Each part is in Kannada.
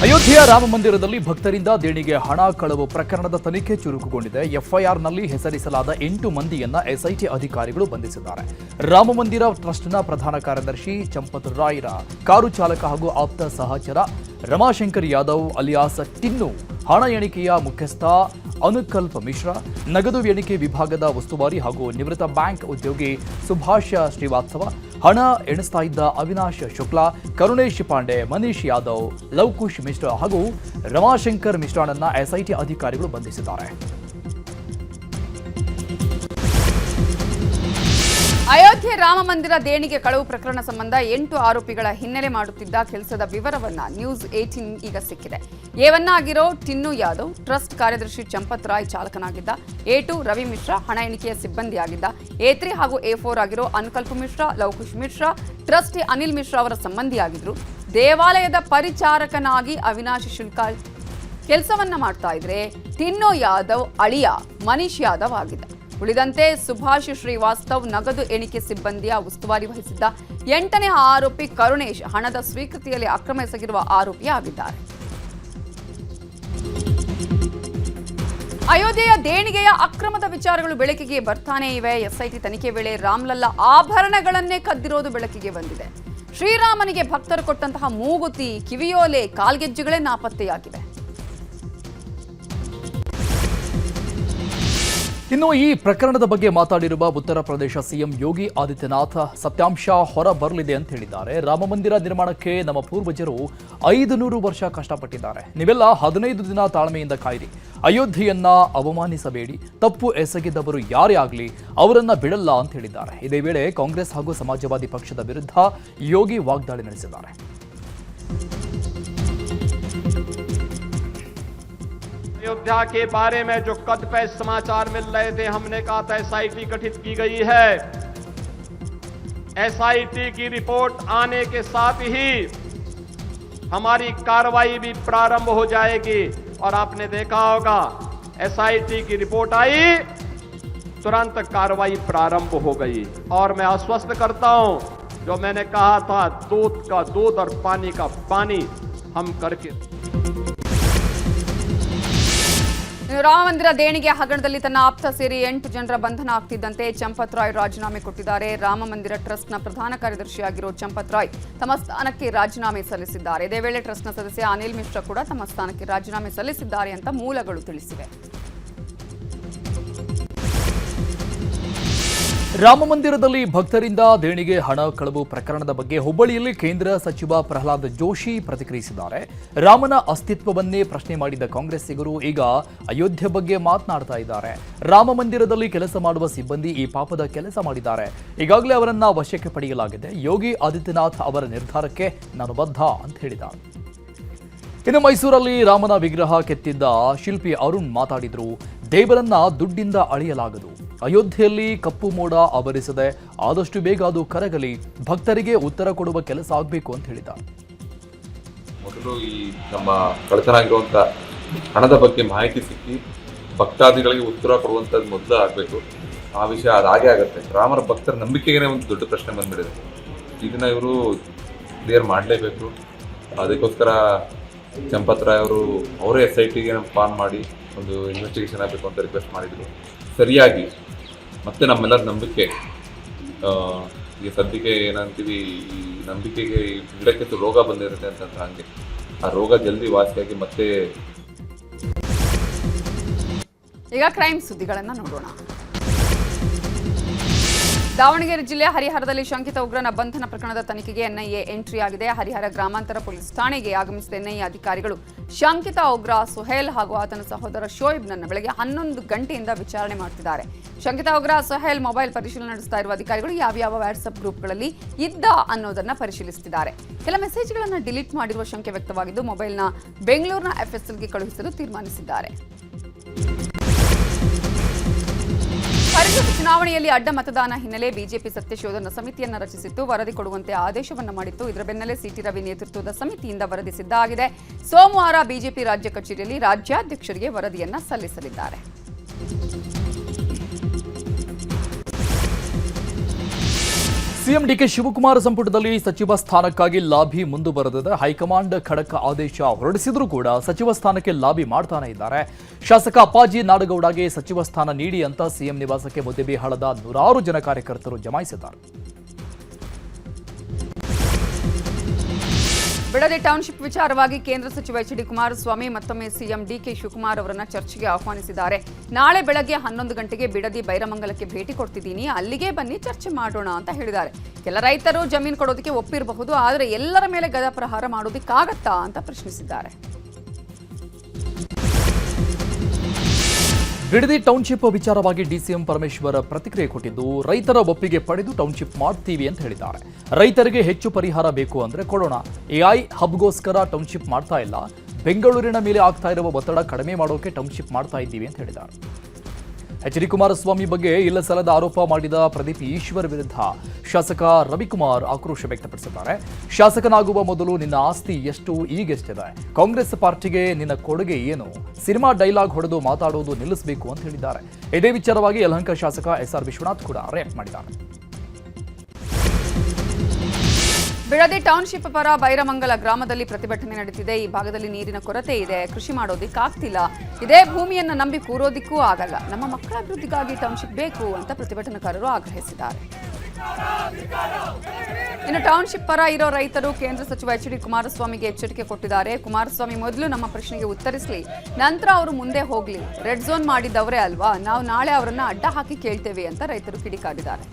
ಅಯೋಧ್ಯೆಯ ರಾಮ ಮಂದಿರದಲ್ಲಿ ಭಕ್ತರಿಂದ ದೇಣಿಗೆ ಹಣ ಕಳವು ಪ್ರಕರಣದ ತನಿಖೆ ಚುರುಕುಗೊಂಡಿದೆ. ಎಫ್ಐಆರ್ನಲ್ಲಿ ಹೆಸರಿಸಲಾದ 8 ಮಂದಿಯನ್ನ ಎಸ್ಐಟಿ ಅಧಿಕಾರಿಗಳು ಬಂಧಿಸಿದ್ದಾರೆ. ರಾಮ ಮಂದಿರ ಟ್ರಸ್ಟ್ನ ಪ್ರಧಾನ ಕಾರ್ಯದರ್ಶಿ ಚಂಪತ್ ರಾಯ್ರ ಕಾರು ಚಾಲಕ ಹಾಗೂ ಆಪ್ತ ಸಹಚರ ರಮಾಶಂಕರ್ ಯಾದವ್ ಅಲಿಯಾಸ್ ಟಿನ್ನು, ಹಣ ಎಣಿಕೆಯ ಮುಖ್ಯಸ್ಥ ಅನುಕಲ್ಪ ಮಿಶ್ರಾ, ನಗದು ಎಣಿಕೆ ವಿಭಾಗದ ಉಸ್ತುವಾರಿ ಹಾಗೂ ನಿವೃತ್ತ ಬ್ಯಾಂಕ್ ಉದ್ಯೋಗಿ ಸುಭಾಷ್ ಶ್ರೀವಾತ್ಸವ, ಹಣ ಎಣಿಸ್ತಾ ಇದ್ದ ಅವಿನಾಶ್ ಶುಕ್ಲಾ, ಕರುಣೇಶ್ ಪಾಂಡೆ, ಮನೀಶ್ ಯಾದವ್, ಲವಕುಶ್ ಮಿಶ್ರಾ ಹಾಗೂ ರಮಾಶಂಕರ್ ಮಿಶ್ರಾನನ್ನ ಎಸ್ಐಟಿ ಅಧಿಕಾರಿಗಳು ಬಂಧಿಸಿದ್ದಾರೆ. ಅಯೋಧ್ಯೆ ರಾಮ ಮಂದಿರ ದೇಣಿಗೆ ಕಳವು ಪ್ರಕರಣ ಸಂಬಂಧ 8 ಆರೋಪಿಗಳ ಹಿನ್ನೆಲೆ ಮಾಡುತ್ತಿದ್ದ ಕೆಲಸದ ವಿವರವನ್ನ ನ್ಯೂಸ್ 18 ಈಗ ಸಿಕ್ಕಿದೆ. A1 ಆಗಿರೋ ಟಿನ್ನು ಯಾದವ್ ಟ್ರಸ್ಟ್ ಕಾರ್ಯದರ್ಶಿ ಚಂಪತ್ ರಾಯ್ ಚಾಲಕನಾಗಿದ್ದ. A2 ರವಿ ಮಿಶ್ರಾ ಹಣ ಎಣಿಕೆಯ ಸಿಬ್ಬಂದಿಯಾಗಿದ್ದ. A3 ಹಾಗೂ A4 ಆಗಿರೋ ಅನುಕಲ್ಪ ಮಿಶ್ರಾ, ಲವಕುಶ್ ಮಿಶ್ರಾ ಟ್ರಸ್ಟಿ ಅನಿಲ್ ಮಿಶ್ರಾ ಅವರ ಸಂಬಂಧಿಯಾಗಿದ್ರು. ದೇವಾಲಯದ ಪರಿಚಾರಕನಾಗಿ ಅವಿನಾಶ್ ಶುಲ್ಕಾ ಕೆಲಸವನ್ನ ಮಾಡ್ತಾ ಇದ್ರೆ ಟಿನ್ನು ಯಾದವ್ ಅಳಿಯ ಮನೀಶ್ ಯಾದವ್ ಆಗಿದ್ದ. ಉಳಿದಂತೆ ಸುಭಾಷ್ ಶ್ರೀವಾಸ್ತವ್ ನಗದು ಎಣಿಕೆ ಸಿಬ್ಬಂದಿಯ ಉಸ್ತುವಾರಿ ವಹಿಸಿದ್ದ. 8ನೇ ಆರೋಪಿ ಕರುಣೇಶ್ ಹಣದ ಸ್ವೀಕೃತಿಯಲ್ಲಿ ಅಕ್ರಮ ಎಸಗಿರುವ ಆರೋಪಿಯಾಗಿದ್ದಾರೆ. ಅಯೋಧ್ಯೆಯ ದೇಣಿಗೆಯ ಅಕ್ರಮದ ವಿಚಾರಗಳು ಬೆಳಕಿಗೆ ಬರ್ತಾನೇ ಇವೆ. ಎಸ್ಐಟಿ ತನಿಖೆ ವೇಳೆ ರಾಮ್ಲಲ್ಲಾ ಆಭರಣಗಳನ್ನೇ ಕದ್ದಿರೋದು ಬೆಳಕಿಗೆ ಬಂದಿದೆ. ಶ್ರೀರಾಮನಿಗೆ ಭಕ್ತರು ಕೊಟ್ಟಂತಹ ಮೂಗುತಿ, ಕಿವಿಯೋಲೆ, ಕಾಲ್ಗೆಜ್ಜೆಗಳೇ ನಾಪತ್ತೆಯಾಗಿವೆ. ಇನ್ನು ಈ ಪ್ರಕರಣದ ಬಗ್ಗೆ ಮಾತಾಡಿರುವ ಉತ್ತರ ಪ್ರದೇಶ ಸಿಎಂ ಯೋಗಿ ಆದಿತ್ಯನಾಥ್, ಸತ್ಯಾಂಶ ಹೊರ ಬರಲಿದೆ ಅಂತ ಹೇಳಿದ್ದಾರೆ. ರಾಮ ಮಂದಿರ ನಿರ್ಮಾಣಕ್ಕೆ ನಮ್ಮ ಪೂರ್ವಜರು 500 ವರ್ಷ ಕಷ್ಟಪಟ್ಟಿದ್ದಾರೆ. ನೀವೆಲ್ಲ 15 ದಿನ ತಾಳ್ಮೆಯಿಂದ ಕಾಯಿರಿ. ಅಯೋಧ್ಯೆಯನ್ನ ಅವಮಾನಿಸಬೇಡಿ. ತಪ್ಪು ಎಸಗಿದವರು ಯಾರೇ ಆಗಲಿ ಅವರನ್ನ ಬಿಡಲ್ಲ ಅಂತ ಹೇಳಿದ್ದಾರೆ. ಇದೇ ವೇಳೆ ಕಾಂಗ್ರೆಸ್ ಹಾಗೂ ಸಮಾಜವಾದಿ ಪಕ್ಷದ ವಿರುದ್ಧ ಯೋಗಿ ವಾಗ್ದಾಳಿ ನಡೆಸಿದ್ದಾರೆ. अयोध्या के बारे में जो कदपैस समाचार मिल रहे थे, हमने कहा था एसआईटी गठित की गई है. एसआईटी की रिपोर्ट आने के साथ ही हमारी कार्रवाई भी प्रारंभ हो जाएगी. और आपने देखा होगा एसआईटी की रिपोर्ट आई, तुरंत कार्रवाई प्रारंभ हो गई. और मैं आश्वस्त करता हूं, जो मैंने कहा था दूध का दूध और पानी का पानी हम करके. ರಾಮ ಮಂದಿರ ದೇಣಿಗೆ ಹಗರಣದಲ್ಲಿ ತನ್ನ ಆಪ್ತ ಸೇರಿ 8 ಜನರ ಬಂಧನ ಆಗ್ತಿದ್ದಂತೆ ಚಂಪತ್ ರಾಯ್ ರಾಜೀನಾಮೆ ಕೊಟ್ಟಿದ್ದಾರೆ. ರಾಮ ಮಂದಿರ ಟ್ರಸ್ಟ್ನ ಪ್ರಧಾನ ಕಾರ್ಯದರ್ಶಿಯಾಗಿರೋ ಚಂಪತ್ ರಾಯ್ ತಮ್ಮ ಸ್ಥಾನಕ್ಕೆ ರಾಜೀನಾಮೆ ಸಲ್ಲಿಸಿದ್ದಾರೆ. ಇದೇ ವೇಳೆ ಟ್ರಸ್ಟ್ನ ಸದಸ್ಯ ಅನಿಲ್ ಮಿಶ್ರಾ ಕೂಡ ತಮ್ಮ ಸ್ಥಾನಕ್ಕೆ ರಾಜೀನಾಮೆ ಸಲ್ಲಿಸಿದ್ದಾರೆ ಅಂತ ಮೂಲಗಳು ತಿಳಿಸಿವೆ. ರಾಮ ಮಂದಿರದಲ್ಲಿ ಭಕ್ತರಿಂದ ದೇಣಿಗೆ ಹಣ ಕಳವು ಪ್ರಕರಣದ ಬಗ್ಗೆ ಹುಬ್ಬಳ್ಳಿಯಲ್ಲಿ ಕೇಂದ್ರ ಸಚಿವ ಪ್ರಹ್ಲಾದ್ ಜೋಶಿ ಪ್ರತಿಕ್ರಿಯಿಸಿದ್ದಾರೆ. ರಾಮನ ಅಸ್ತಿತ್ವವನ್ನೇ ಪ್ರಶ್ನೆ ಮಾಡಿದ ಕಾಂಗ್ರೆಸ್ಸಿಗರು ಈಗ ಅಯೋಧ್ಯೆ ಬಗ್ಗೆ ಮಾತನಾಡ್ತಾ ಇದ್ದಾರೆ. ರಾಮ ಮಂದಿರದಲ್ಲಿ ಕೆಲಸ ಮಾಡುವ ಸಿಬ್ಬಂದಿ ಈ ಪಾಪದ ಕೆಲಸ ಮಾಡಿದ್ದಾರೆ. ಈಗಾಗಲೇ ಅವರನ್ನ ವಶಕ್ಕೆ ಪಡೆಯಲಾಗಿದೆ. ಯೋಗಿ ಆದಿತ್ಯನಾಥ್ ಅವರ ನಿರ್ಧಾರಕ್ಕೆ ನಾನು ಬದ್ಧ ಅಂತ ಹೇಳಿದ್ದಾರೆ. ಇನ್ನು ಮೈಸೂರಲ್ಲಿ ರಾಮನ ವಿಗ್ರಹ ಕೆತ್ತಿದ್ದ ಶಿಲ್ಪಿ ಅರುಣ್ ಮಾತಾಡಿದ್ರು. ದೇವರನ್ನ ದುಡ್ಡಿಂದ ಅಳೆಯಲಾಗದು. ಅಯೋಧ್ಯೆಯಲ್ಲಿ ಕಪ್ಪು ಮೋಡ ಆವರಿಸದೆ ಆದಷ್ಟು ಬೇಗ ಅದು ಕರಗಲಿ. ಭಕ್ತರಿಗೆ ಉತ್ತರ ಕೊಡುವ ಕೆಲಸ ಆಗಬೇಕು ಅಂತ ಹೇಳಿದ್ದಾರೆ. ಮೊದಲು ಈ ನಮ್ಮ ಕಳ್ಳತನ ಆಗಿರುವಂಥ ಹಣದ ಬಗ್ಗೆ ಮಾಹಿತಿ ಸಿಕ್ಕಿ ಭಕ್ತಾದಿಗಳಿಗೆ ಉತ್ತರ ಕೊಡುವಂಥದ್ದು ಮೊದಲು ಆಗಬೇಕು. ಆ ವಿಷಯ ಅದಾಗೇ ಆಗುತ್ತೆ. ರಾಮರ ಭಕ್ತರ ನಂಬಿಕೆಗೆ ಒಂದು ದೊಡ್ಡ ಪ್ರಶ್ನೆ ಬಂದ್ಬಿಡಿದೆ. ಇದನ್ನ ಇವರು ಕ್ಲಿಯರ್ ಮಾಡಲೇಬೇಕು. ಅದಕ್ಕೋಸ್ಕರ ಚಂಪತ್ ರಾಯ್ ಅವರು ಅವರೇ SITಗೆ ಫಾರ್ಮ್ ಮಾಡಿ ಒಂದು ಇನ್ವೆಸ್ಟಿಗೇಷನ್ ಆಗಬೇಕು ಅಂತ ರಿಕ್ವೆಸ್ಟ್ ಮಾಡಿದರು. ಸರಿಯಾಗಿ ಮತ್ತೆ ನಮ್ಮೆಲ್ಲರ ನಂಬಿಕೆ ಈಗ ಸದ್ಯಕ್ಕೆ ಏನಂತೀವಿ, ಈ ನಂಬಿಕೆಗೆ ಗಿಡಕ್ಕೆ ರೋಗ ಬಂದಿರುತ್ತೆ ಅಂತ ಹಂಗೆ ಆ ರೋಗ ಜಲ್ದಿ ವಾಸಿಯಾಗಿ ಮತ್ತೆ. ಈಗ ಕ್ರೈಮ್ ಸುದ್ದಿಗಳನ್ನು ನೋಡೋಣ. ದಾವಣಗೆರೆ ಜಿಲ್ಲೆ ಹರಿಹರದಲ್ಲಿ ಶಂಕಿತ ಉಗ್ರನ ಬಂಧನ ಪ್ರಕರಣದ ತನಿಖೆಗೆ NIA ಎಂಟ್ರಿ ಆಗಿದೆ. ಹರಿಹರ ಗ್ರಾಮಾಂತರ ಪೊಲೀಸ್ ಠಾಣೆಗೆ ಆಗಮಿಸಿದ NIA ಅಧಿಕಾರಿಗಳು ಶಂಕಿತ ಉಗ್ರ ಸುಹೇಲ್ ಹಾಗೂ ಆತನ ಸಹೋದರ ಶೋಯಿಬ್ನನ್ನು ಬೆಳಗ್ಗೆ 11 ಗಂಟೆಯಿಂದ ವಿಚಾರಣೆ ಮಾಡುತ್ತಿದ್ದಾರೆ. ಶಂಕಿತ ಉಗ್ರ ಸುಹೇಲ್ ಮೊಬೈಲ್ ಪರಿಶೀಲನೆ ನಡೆಸ್ತಾ ಇರುವ ಅಧಿಕಾರಿಗಳು ಯಾವ್ಯಾವ ವಾಟ್ಸ್ಆಪ್ ಗ್ರೂಪ್ಗಳಲ್ಲಿ ಇದ್ದ ಅನ್ನೋದನ್ನ ಪರಿಶೀಲಿಸುತ್ತಿದ್ದಾರೆ. ಕೆಲ ಮೆಸೇಜ್ಗಳನ್ನು ಡಿಲೀಟ್ ಮಾಡಿರುವ ಶಂಕೆ ವ್ಯಕ್ತವಾಗಿದ್ದು ಮೊಬೈಲ್ನ ಬೆಂಗಳೂರಿನ FSLಗೆ ಕಳುಹಿಸಲು ತೀರ್ಮಾನಿಸಿದ್ದಾರೆ. ಪರಿಷತ್ ಚುನಾವಣೆಯಲ್ಲಿ ಅಡ್ಡ ಮತದಾನ ಹಿನ್ನೆಲೆ ಬಿಜೆಪಿ ಸತ್ಯಶೋಧನಾ ಸಮಿತಿಯನ್ನು ರಚಿಸಿತ್ತು. ವರದಿ ಕೊಡುವಂತೆ ಆದೇಶವನ್ನು ಮಾಡಿತ್ತು. ಇದರ ಬೆನ್ನಲ್ಲೇ ಸಿಟಿ ರವಿ ನೇತೃತ್ವದ ಸಮಿತಿಯಿಂದ ವರದಿ ಸಿದ್ಧವಾಗಿದೆ. ಸೋಮವಾರ ಬಿಜೆಪಿ ರಾಜ್ಯ ಕಚೇರಿಯಲ್ಲಿ ರಾಜ್ಯಾಧ್ಯಕ್ಷರಿಗೆ ವರದಿಯನ್ನು ಸಲ್ಲಿಸಲಿದ್ದಾರೆ. ಸಿಎಂ ಡಿಕೆ ಶಿವಕುಮಾರ್ ಸಂಪುಟದಲ್ಲಿ ಸಚಿವ ಸ್ಥಾನಕ್ಕಾಗಿ ಲಾಬಿ ಮುಂದುವರೆದಿದೆ. ಹೈಕಮಾಂಡ್ ಖಡಕ್ ಆದೇಶ ಹೊರಡಿಸಿದ್ರೂ ಕೂಡ ಸಚಿವ ಸ್ಥಾನಕ್ಕೆ ಲಾಬಿ ಮಾಡ್ತಾನೆ ಇದ್ದಾರೆ. ಶಾಸಕ ಅಪ್ಪಾಜಿ ನಾಡಗೌಡಗೆ ಸಚಿವ ಸ್ಥಾನ ನೀಡಿ ಅಂತ ಸಿಎಂ ನಿವಾಸಕ್ಕೆ ಮುದ್ದೇಬಿಹಾಳದ ನೂರಾರು ಜನ ಕಾರ್ಯಕರ್ತರು ಜಮಾಯಿಸಿದ್ದಾರೆ. ಬಿಡದಿ ಟೌನ್ಶಿಪ್ ವಿಚಾರವಾಗಿ ಕೇಂದ್ರ ಸಚಿವ ಎಚ್ ಡಿ ಕುಮಾರಸ್ವಾಮಿ ಮತ್ತೊಮ್ಮೆ ಸಿಎಂ ಡಿಕೆ ಶಿವಕುಮಾರ್ ಅವರನ್ನ ಚರ್ಚೆಗೆ ಆಹ್ವಾನಿಸಿದ್ದಾರೆ. ನಾಳೆ ಬೆಳಗ್ಗೆ 11 ಗಂಟೆಗೆ ಬಿಡದಿ ಬೈರಮಂಗಲಕ್ಕೆ ಭೇಟಿ ಕೊಡ್ತಿದ್ದೀನಿ, ಅಲ್ಲಿಗೆ ಬನ್ನಿ ಚರ್ಚೆ ಮಾಡೋಣ ಅಂತ ಹೇಳಿದ್ದಾರೆ. ಕೆಲ ರೈತರು ಜಮೀನು ಕೊಡೋದಕ್ಕೆ ಒಪ್ಪಿರಬಹುದು, ಆದರೆ ಎಲ್ಲರ ಮೇಲೆ ಗದಾ ಪ್ರಹಾರ ಮಾಡೋದಕ್ಕಾಗತ್ತಾ ಅಂತ ಪ್ರಶ್ನಿಸಿದ್ದಾರೆ. ಬಿಡದಿ ಟೌನ್ಶಿಪ್ ವಿಚಾರವಾಗಿ ಡಿಸಿಎಂ ಪರಮೇಶ್ವರ್ ಪ್ರತಿಕ್ರಿಯೆ ಕೊಟ್ಟಿದ್ದು, ರೈತರ ಒಪ್ಪಿಗೆ ಪಡೆದು ಟೌನ್ಶಿಪ್ ಮಾಡ್ತೀವಿ ಅಂತ ಹೇಳಿದ್ದಾರೆ. ರೈತರಿಗೆ ಹೆಚ್ಚು ಪರಿಹಾರ ಬೇಕು ಅಂದ್ರೆ ಕೊಡೋಣ. ಎಐ ಹಬ್ಗೋಸ್ಕರ ಟೌನ್ಶಿಪ್ ಮಾಡ್ತಾ ಇಲ್ಲ, ಬೆಂಗಳೂರಿನ ಮೇಲೆ ಆಗ್ತಾ ಇರುವ ಒತ್ತಡ ಕಡಿಮೆ ಮಾಡೋಕೆ ಟೌನ್ಶಿಪ್ ಮಾಡ್ತಾ ಇದ್ದೀವಿ ಅಂತ ಹೇಳಿದ್ದಾರೆ. ಎಚ್ ಡಿ ಕುಮಾರಸ್ವಾಮಿ ಬಗ್ಗೆ ಇಲ್ಲ ಸಲ್ಲದ ಆರೋಪ ಮಾಡಿದ ಪ್ರದೀಪ್ ಈಶ್ವರ್ ವಿರುದ್ಧ ಶಾಸಕ ರವಿಕುಮಾರ್ ಆಕ್ರೋಶ ವ್ಯಕ್ತಪಡಿಸಿದ್ದಾರೆ. ಶಾಸಕನಾಗುವ ಮೊದಲು ನಿನ್ನ ಆಸ್ತಿ ಎಷ್ಟು, ಈಗೆಷ್ಟಿದೆ, ಕಾಂಗ್ರೆಸ್ ಪಾರ್ಟಿಗೆ ನಿನ್ನ ಕೊಡುಗೆ ಏನು, ಸಿನಿಮಾ ಡೈಲಾಗ್ ಹೊಡೆದು ಮಾತಾಡೋದು ನಿಲ್ಲಿಸಬೇಕು ಅಂತ ಹೇಳಿದ್ದಾರೆ. ಇದೇ ವಿಚಾರವಾಗಿ ಯಲಹಂಕ ಶಾಸಕ ಎಸ್ಆರ್ ವಿಶ್ವನಾಥ್ ಕೂಡ ರಿಯಾಕ್ಟ್ ಮಾಡಿದ್ದಾರೆ. ಬಿಡದಿ ಟೌನ್ಶಿಪ್ ಪರ ಬೈರಮಂಗಲ ಗ್ರಾಮದಲ್ಲಿ ಪ್ರತಿಭಟನೆ ನಡೆದಿದೆ. ಈ ಭಾಗದಲ್ಲಿ ನೀರಿನ ಕೊರತೆ ಇದೆ, ಕೃಷಿ ಮಾಡೋದಿಕ್ಕಾಗ್ತಿಲ್ಲ, ಇದೇ ಭೂಮಿಯನ್ನು ನಂಬಿ ಕೂರೋದಿಕ್ಕೂ ಆಗಲ್ಲ, ನಮ್ಮ ಮಕ್ಕಳ ಅಭಿವೃದ್ಧಿಗಾಗಿ ಟೌನ್ಶಿಪ್ ಬೇಕು ಅಂತ ಪ್ರತಿಭಟನಾಕಾರರು ಆಗ್ರಹಿಸಿದ್ದಾರೆ. ಇನ್ನು ಟೌನ್ಶಿಪ್ ಪರ ಇರೋ ರೈತರು ಕೇಂದ್ರ ಸಚಿವ ಎಚ್ ಡಿ ಕುಮಾರಸ್ವಾಮಿಗೆ ಎಚ್ಚರಿಕೆ ಕೊಟ್ಟಿದ್ದಾರೆ. ಕುಮಾರಸ್ವಾಮಿ ಮೊದಲು ನಮ್ಮ ಪ್ರಶ್ನೆಗೆ ಉತ್ತರಿಸಲಿ, ನಂತರ ಅವರು ಮುಂದೆ ಹೋಗ್ಲಿ, ರೆಡ್ ಝೋನ್ ಮಾಡಿದ್ದವರೇ ಅಲ್ವಾ, ನಾವು ನಾಳೆ ಅವರನ್ನ ಅಡ್ಡ ಹಾಕಿ ಕೇಳ್ತೇವೆ ಅಂತ ರೈತರು ಕಿಡಿಕಾರಿದ್ದಾರೆ.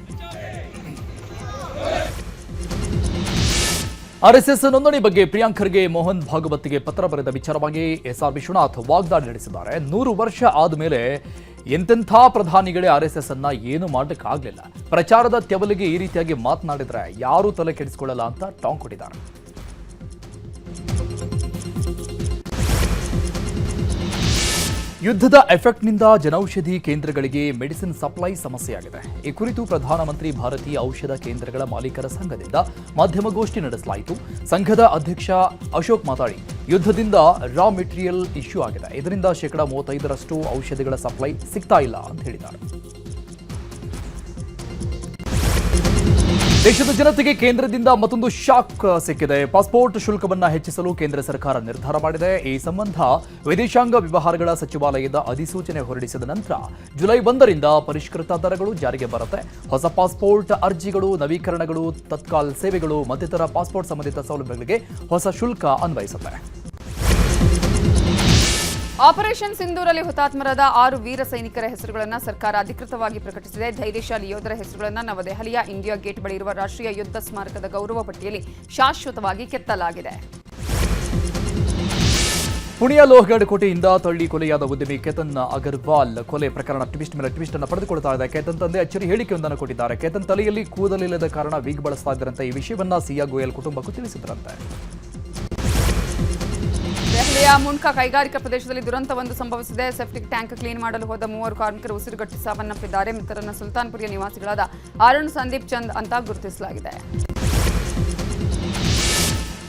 ಆರ್ಎಸ್ಎಸ್ ನೋಂದಣಿ ಬಗ್ಗೆ ಪ್ರಿಯಾಂಕ್ ಖರ್ಗೆ ಮೋಹನ್ ಭಾಗವತ್ಗೆ ಪತ್ರ ಬರೆದ ವಿಚಾರವಾಗಿ ಎಸ್ಆರ್ ವಿಶ್ವನಾಥ್ ವಾಗ್ದಾಳಿ ನಡೆಸಿದ್ದಾರೆ. 100 ವರ್ಷ ಆದಮೇಲೆ ಎಂತೆಂಥ ಪ್ರಧಾನಿಗಳೇ ಆರ್ಎಸ್ಎಸ್ ಅನ್ನ ಏನು ಮಾಡಕ್ಕಾಗಲಿಲ್ಲ, ಪ್ರಚಾರದ ತೆವಲಿಗೆ ಈ ರೀತಿಯಾಗಿ ಮಾತನಾಡಿದ್ರೆ ಯಾರೂ ತಲೆ ಕೆಡಿಸಿಕೊಳ್ಳಲ್ಲ ಅಂತ ಟಾಂಗ್ ಕೊಟ್ಟಿದ್ದಾರೆ. ಯುದ್ಧದ ಎಫೆಕ್ಟ್ನಿಂದ ಜನೌಷಧಿ ಕೇಂದ್ರಗಳಿಗೆ ಮೆಡಿಸಿನ್ ಸಪ್ಲೈ ಸಮಸ್ಯೆಯಾಗಿದೆ. ಈ ಕುರಿತು ಪ್ರಧಾನಮಂತ್ರಿ ಭಾರತೀಯ ಔಷಧ ಕೇಂದ್ರಗಳ ಮಾಲೀಕರ ಸಂಘದಿಂದ ಮಾಧ್ಯಮಗೋಷ್ಠಿ ನಡೆಸಲಾಯಿತು. ಸಂಘದ ಅಧ್ಯಕ್ಷ ಅಶೋಕ್ ಮಾತಾಡಿ, ಯುದ್ಧದಿಂದ ರಾ ಮೆಟೀರಿಯಲ್ ಇಶ್ಯೂ ಆಗಿದೆ, ಇದರಿಂದ 35% ಔಷಧಿಗಳ ಸಪ್ಲೈ ಸಿಗ್ತಾ ಇಲ್ಲ ಅಂತ ಹೇಳಿದ್ದಾರೆ. ದೇಶದ ಜನತೆಗೆ ಕೇಂದ್ರದಿಂದ ಮತ್ತೊಂದು ಶಾಕ್ ಸಿಕ್ಕಿದೆ. ಪಾಸ್ಪೋರ್ಟ್ ಶುಲ್ಕವನ್ನು ಹೆಚ್ಚಿಸಲು ಕೇಂದ್ರ ಸರ್ಕಾರ ನಿರ್ಧಾರ ಮಾಡಿದೆ. ಈ ಸಂಬಂಧ ವಿದೇಶಾಂಗ ವ್ಯವಹಾರಗಳ ಸಚಿವಾಲಯದ ಅಧಿಸೂಚನೆ ಹೊರಡಿಸಿದ ನಂತರ ಜುಲೈ 1ರಿಂದ ಪರಿಷ್ಕೃತ ದರಗಳು ಜಾರಿಗೆ ಬರುತ್ತೆ. ಹೊಸ ಪಾಸ್ಪೋರ್ಟ್ ಅರ್ಜಿಗಳು, ನವೀಕರಣಗಳು, ತತ್ಕಾಲ್ ಸೇವೆಗಳು ಮತ್ತಿತರ ಪಾಸ್ಪೋರ್ಟ್ ಸಂಬಂಧಿತ ಸೌಲಭ್ಯಗಳಿಗೆ ಹೊಸ ಶುಲ್ಕ ಅನ್ವಯಿಸುತ್ತೆ. ಆಪರೇಷನ್ ಸಿಂಧೂರಲ್ಲಿ ಹುತಾತ್ಮರಾದ 6 ವೀರ ಸೈನಿಕರ ಹೆಸರುಗಳನ್ನು ಸರ್ಕಾರ ಅಧಿಕೃತವಾಗಿ ಪ್ರಕಟಿಸಿದೆ. ಧೈರ್ಯಶಾಲಿ ಯೋಧರ ಹೆಸರುಗಳನ್ನು ನವದೆಹಲಿಯ ಇಂಡಿಯಾ ಗೇಟ್ ಬಳಿ ಇರುವ ರಾಷ್ಟ್ರೀಯ ಯುದ್ಧ ಸ್ಮಾರಕದ ಗೌರವ ಪಟ್ಟಿಯಲ್ಲಿ ಶಾಶ್ವತವಾಗಿ ಕೆತ್ತಲಾಗಿದೆ. ಪುಣೆಯ ಲೋಹಗಢ ಕೋಟೆಯಿಂದ ತಳ್ಳಿ ಕೊಲೆಯಾದ ಉದ್ಯಮಿ ಕೇತನ್ ಅಗರ್ವಾಲ್ ಕೊಲೆ ಪ್ರಕರಣ ಟ್ವಿಸ್ಟ್ ಮೇಲೆ ಟ್ವಿಸ್ಟ್ ಅನ್ನು ಪಡೆದುಕೊಳ್ತಾ ಇದೆ. ಕೇತನ್ ತಂದೆ ಅಚ್ಚರಿ ಹೇಳಿಕೆಯೊಂದನ್ನು ಕೊಟ್ಟಿದ್ದಾರೆ. ಕೇತನ್ ತಲೆಯಲ್ಲಿ ಕೂದಲಿಲ್ಲದ ಕಾರಣ ವಿಗ್ ಬಳಸ್ತಾ ಇದ್ದರಂತೆ. ಈ ವಿಷಯವನ್ನ ಸಿಯಾ ಗೋಯಲ್ ಕುಟುಂಬಕ್ಕೂ ತಿಳಿಸಿದ್ರಂತೆ. ದೆಹಲಿಯ ಮುನ್ಕಾ ಕೈಗಾರಿಕಾ ಪ್ರದೇಶದಲ್ಲಿ ದುರಂತವೊಂದು ಸಂಭವಿಸಿದೆ. ಸೆಪ್ಟಿಕ್ ಟ್ಯಾಂಕ್ ಕ್ಲೀನ್ ಮಾಡಲು ಹೋದ 3 ಕಾರ್ಮಿಕರು ಉಸಿರುಗಟ್ಟಿ ಸಾವನ್ನಪ್ಪಿದ್ದಾರೆ. ಮೃತರನ್ನ ಸುಲ್ತಾನ್ಪುರಿಯ ನಿವಾಸಿಗಳಾದ ಅರುಣ್ ಸಂದೀಪ್ ಚಂದ್ ಅಂತ ಗುರುತಿಸಲಾಗಿದೆ.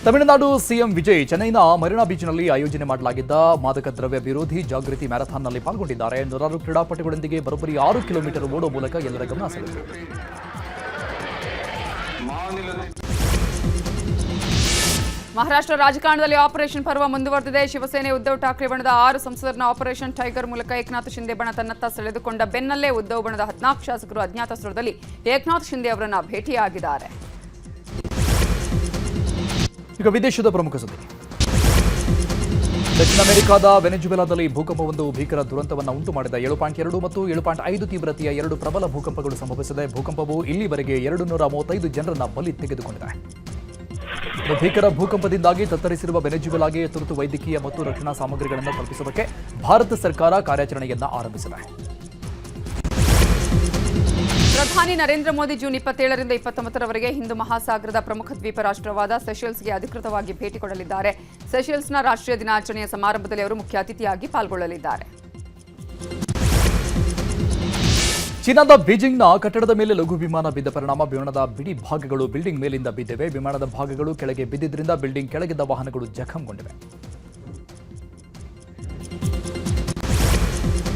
ತಮಿಳುನಾಡು ಸಿಎಂ ವಿಜಯ್ ಚೆನ್ನೈನ ಮರೀನಾ ಬೀಚ್ನಲ್ಲಿ ಆಯೋಜನೆ ಮಾಡಲಾಗಿದ್ದ ಮಾದಕ ದ್ರವ್ಯ ವಿರೋಧಿ ಜಾಗೃತಿ ಮ್ಯಾರಥಾನ್ನಲ್ಲಿ ಪಾಲ್ಗೊಂಡಿದ್ದಾರೆ. ನೂರಾರು ಕ್ರೀಡಾಪಟುಗಳೊಂದಿಗೆ ಬರೋಬ್ಬರಿ 6 ಕಿಲೋಮೀಟರ್ ಓಡುವ ಮೂಲಕ ಎಲ್ಲರ ಗಮನ ಸೆಳೆದರು. ಮಹಾರಾಷ್ಟ್ರ ರಾಜಕಾರಣದಲ್ಲಿ ಆಪರೇಷನ್ ಪರ್ವ ಮುಂದುವರೆದಿದೆ. ಶಿವಸೇನೆ ಉದ್ಧವ್ ಠಾಕ್ರೆ ಬಣದ 6 ಸಂಸದರನ್ನ ಆಪರೇಷನ್ ಟೈಗರ್ ಮೂಲಕ ಏಕನಾಥ್ ಶಿಂದೆ ಬಣ ತನ್ನತ್ತ ಸೆಳೆದುಕೊಂಡ ಬೆನ್ನಲ್ಲೇ ಉದ್ಧವ್ ಬಣದ 14 ಶಾಸಕರು ಅಜ್ಞಾತ ಸ್ಥಳದಲ್ಲಿ ಏಕನಾಥ್ ಶಿಂದೆ ಅವರನ್ನ ಭೇಟಿಯಾಗಿದ್ದಾರೆ. ಈಗ ವಿದೇಶದ ಪ್ರಮುಖ ಸುದ್ದಿ. ದಕ್ಷಿಣ ಅಮೆರಿಕಾದ ವೆನೆಜುವೆಲಾದಲ್ಲಿ ಭೂಕಂಪವೊಂದು ಭೀಕರ ದುರಂತವನ್ನು ಉಂಟು ಮಾಡಿದ 7.2 ಮತ್ತು 7.5 ತೀವ್ರತೆಯ 2 ಪ್ರಬಲ ಭೂಕಂಪಗಳು ಸಂಭವಿಸಿದೆ. ಭೂಕಂಪವು ಇಲ್ಲಿವರೆಗೆ 235 ಜನರನ್ನ ಬಲಿ ತೆಗೆದುಕೊಂಡಿದೆ. ಭೀಕರ ಭೂಕಂಪದಿಂದಾಗಿ ತತ್ತರಿಸಿರುವ ವೆನೆಜುವೆಲಾಗೆ ತುರ್ತು ವೈದ್ಯಕೀಯ ಮತ್ತು ರಕ್ಷಣಾ ಸಾಮಗ್ರಿಗಳನ್ನು ತಲುಪಿಸುವುದಕ್ಕೆ ಭಾರತ ಸರ್ಕಾರ ಕಾರ್ಯಾಚರಣೆಯನ್ನ ಆರಂಭಿಸಿದೆ. ಪ್ರಧಾನಿ ನರೇಂದ್ರ ಮೋದಿ ಜೂನ್ 27ರಿಂದ 29ರವರೆಗೆ ಹಿಂದೂ ಮಹಾಸಾಗರದ ಪ್ರಮುಖ ದ್ವೀಪ ರಾಷ್ಟ್ರವಾದ ಸೆಷೆಲ್ಸ್ಗೆ ಅಧಿಕೃತವಾಗಿ ಭೇಟಿ ಕೊಡಲಿದ್ದಾರೆ. ಸೆಷೆಲ್ಸ್ನ ರಾಷ್ಟ್ರೀಯ ದಿನಾಚರಣೆಯ ಸಮಾರಂಭದಲ್ಲಿ ಅವರು ಮುಖ್ಯ ಅತಿಥಿಯಾಗಿ ಪಾಲ್ಗೊಳ್ಳಲಿದ್ದಾರೆ. ಚೀನಾದ ಬೀಜಿಂಗ್ನ ಕಟ್ಟಡದ ಮೇಲೆ ಲಘು ವಿಮಾನ ಬಿದ್ದ ಪರಿಣಾಮ ವಿಮಾನದ ಬಿಡಿ ಭಾಗಗಳು ಬಿಲ್ಡಿಂಗ್ ಮೇಲಿಂದ ಬಿದ್ದಿವೆ. ವಿಮಾನದ ಭಾಗಗಳು ಕೆಳಗೆ ಬಿದ್ದಿದ್ದರಿಂದ ಬಿಲ್ಡಿಂಗ್ ಕೆಳಗಿದ್ದ ವಾಹನಗಳು ಜಖಂಗೊಂಡಿವೆ.